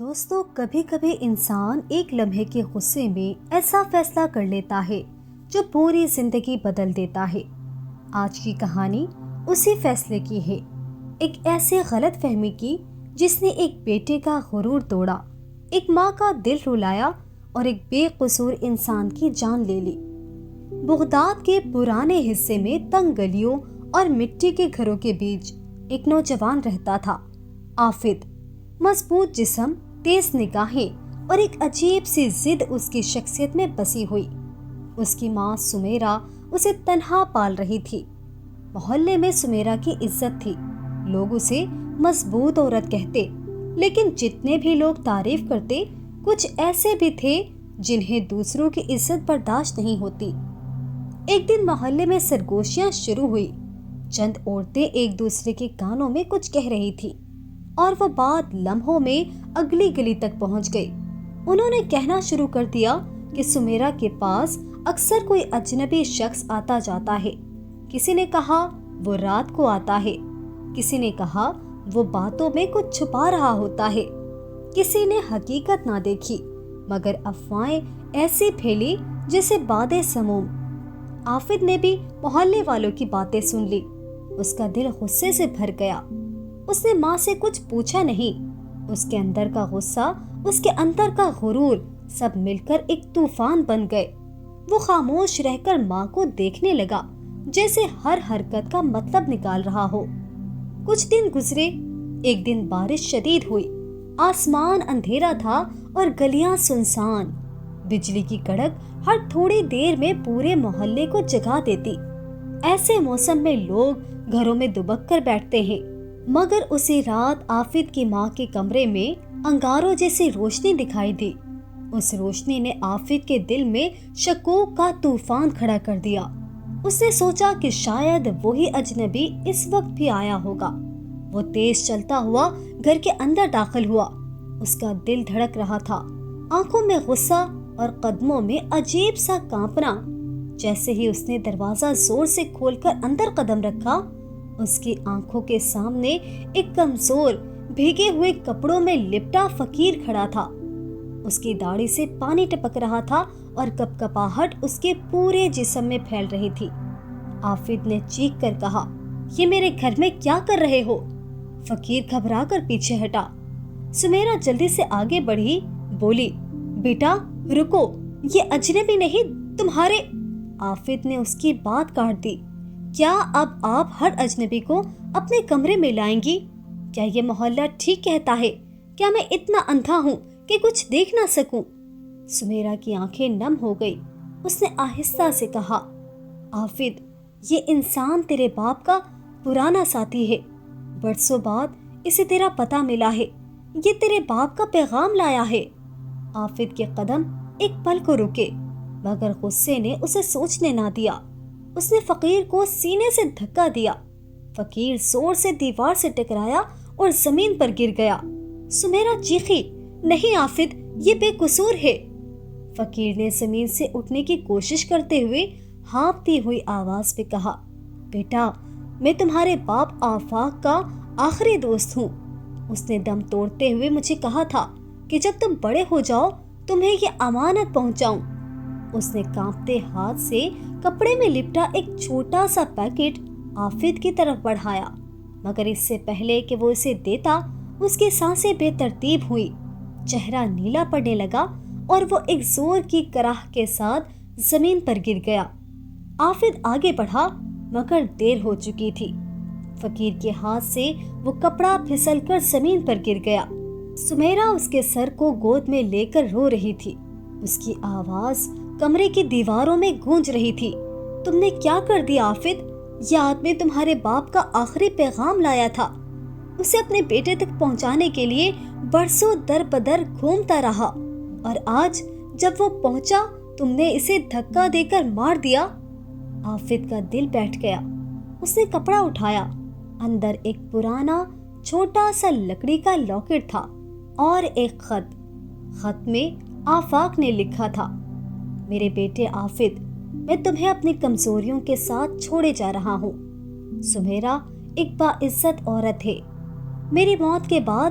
دوستو، کبھی کبھی انسان ایک لمحے کے غصے میں ایسا فیصلہ کر لیتا ہے جو پوری زندگی بدل دیتا ہے۔ آج کی کہانی اسی فیصلے کی ہے، ایک ایسے غلط فہمی کی جس نے ایک بیٹے کا غرور توڑا، ایک ماں کا دل رلایا اور ایک بے قصور انسان کی جان لے لی۔ بغداد کے پرانے حصے میں تنگ گلیوں اور مٹی کے گھروں کے بیچ ایک نوجوان رہتا تھا، آفد۔ مضبوط جسم، تیز نگاہیں اور ایک عجیب سی ضد اس کی شخصیت میں بسی ہوئی۔ اس کی ماں سمیرہ اسے تنہا پال رہی تھی۔ محلے میں سمیرہ کی عزت تھی، لوگ اسے مضبوط عورت کہتے، لیکن جتنے بھی لوگ تعریف کرتے، کچھ ایسے بھی تھے جنہیں دوسروں کی عزت برداشت نہیں ہوتی۔ ایک دن محلے میں سرگوشیاں شروع ہوئی۔ چند عورتیں ایک دوسرے کے کانوں میں کچھ کہہ رہی تھی اور وہ بات لمحوں میں اگلی گلی تک پہنچ گئی۔ انہوں نے کہنا شروع کر دیا کہ سمیرہ کے پاس اکثر کوئی اجنبی شخص آتا جاتا ہے۔ کسی نے کہا وہ رات کو آتا ہے، کسی نے کہا وہ باتوں میں کچھ چھپا رہا ہوتا ہے، کسی نے حقیقت نہ دیکھی مگر افواہیں ایسی پھیلی جیسے باد سموم۔ آفد نے بھی محلے والوں کی باتیں سن لی۔ اس کا دل غصے سے بھر گیا۔ اس نے ماں سے کچھ پوچھا نہیں۔ اس کے اندر کا غصہ، اس کے اندر کا غرور، سب مل کر ایک طوفان بن گئے۔ وہ خاموش رہ کر ماں کو دیکھنے لگا، جیسے ہر حرکت کا مطلب نکال رہا ہو۔ کچھ دن گزرے۔ ایک دن بارش شدید ہوئی، آسمان اندھیرا تھا اور گلیاں سنسان۔ بجلی کی کڑک ہر تھوڑی دیر میں پورے محلے کو جگا دیتی۔ ایسے موسم میں لوگ گھروں میں دبک کر بیٹھتے ہیں، مگر اسی رات آفد کی ماں کے کمرے میں انگاروں جیسی روشنی دکھائی دی۔ اس روشنی نے آفد کے دل میں شکوک کا طوفان کھڑا کر دیا۔ اس نے سوچا کہ شاید وہی اجنبی اس وقت بھی آیا ہوگا۔ وہ تیز چلتا ہوا گھر کے اندر داخل ہوا۔ اس کا دل دھڑک رہا تھا، آنکھوں میں غصہ اور قدموں میں عجیب سا کانپنا۔ جیسے ہی اس نے دروازہ زور سے کھول کر اندر قدم رکھا، اس کی آنکھوں کے سامنے ایک کمزور، بھیگے ہوئے کپڑوں میں لپٹا فقیر کھڑا تھا۔ اس کی داڑھی سے پانی ٹپک رہا تھا اور کپکپاہٹ اس کے پورے جسم میں پھیل رہی تھی۔ آفد نے چیخ کر کہا، یہ میرے گھر میں کیا کر رہے ہو؟ فقیر گھبرا کر پیچھے ہٹا۔ سمیرہ جلدی سے آگے بڑھی، بولی، بیٹا رکو، یہ اجنبی نہیں، تمہارے… آفد نے اس کی بات کاٹ دی۔ کیا اب آپ ہر اجنبی کو اپنے کمرے میں لائیں گی؟ کیا یہ محلہ ٹھیک کہتا ہے؟ کیا میں اتنا اندھا ہوں کہ کچھ دیکھ نہ سکوں؟ سمیرہ کی آنکھیں نم ہو گئی۔ اس نے آہستہ سے کہا، آفد، یہ انسان تیرے باپ کا پرانا ساتھی ہے۔ برسوں بعد اسے تیرا پتہ ملا ہے۔ یہ تیرے باپ کا پیغام لایا ہے۔ آفد کے قدم ایک پل کو رکے، مگر غصے نے اسے سوچنے نہ دیا۔ اس نے فقیر کو سینے سے دھکا دیا۔ فقیر زور سے دیوار سے ٹکرایا اور زمین پر گر گیا۔ سمیرہ چیخی، نہیں آفد، یہ بے قصور ہے۔ فقیر نے زمین سے اٹھنے کی کوشش کرتے ہوئے ہانپتی ہوئی آواز میں کہا، بیٹا، میں تمہارے باپ آفاق کا آخری دوست ہوں۔ اس نے دم توڑتے ہوئے مجھے کہا تھا کہ جب تم بڑے ہو جاؤ تمہیں یہ امانت پہنچاؤں۔ اس نے کانپتے ہاتھ سے کپڑے میں لپٹا ایک چھوٹا سا پیکٹ آفد کی طرف بڑھایا، مگر اس سے پہلے کہ وہ اسے دیتا، اس کی سانسیں بے ترتیب ہوئی، چہرہ نیلا پڑنے لگا اور وہ ایک زور کی کراہ کے ساتھ زمین پر گر گیا۔ آفد آگے بڑھا مگر دیر ہو چکی تھی۔ فقیر کے ہاتھ سے وہ کپڑا پھسل کر زمین پر گر گیا۔ سمیرہ اس کے سر کو گود میں لے کر رو رہی تھی۔ اس کی آواز کمرے کی دیواروں میں گونج رہی تھی، تم نے کیا کر دیا آفد؟ یہ آدمی تمہارے باپ کا آخری پیغام لایا تھا۔ اسے اپنے بیٹے تک پہنچانے کے لیے برسوں در بدر گھومتا رہا، اور آج جب وہ پہنچا تم نے اسے دھکا دے کر مار دیا۔ آفد کا دل بیٹھ گیا۔ اس نے کپڑا اٹھایا۔ اندر ایک پرانا چھوٹا سا لکڑی کا لاکٹ تھا اور ایک خط۔ خط میں آفاق نے لکھا تھا، میرے بیٹے آفد، میں تمہیں اپنی کمزوریوں کے ساتھ چھوڑے جا رہا ہوں۔ سمیرہ ایک باعزت عورت ہے۔ میری موت کے بعد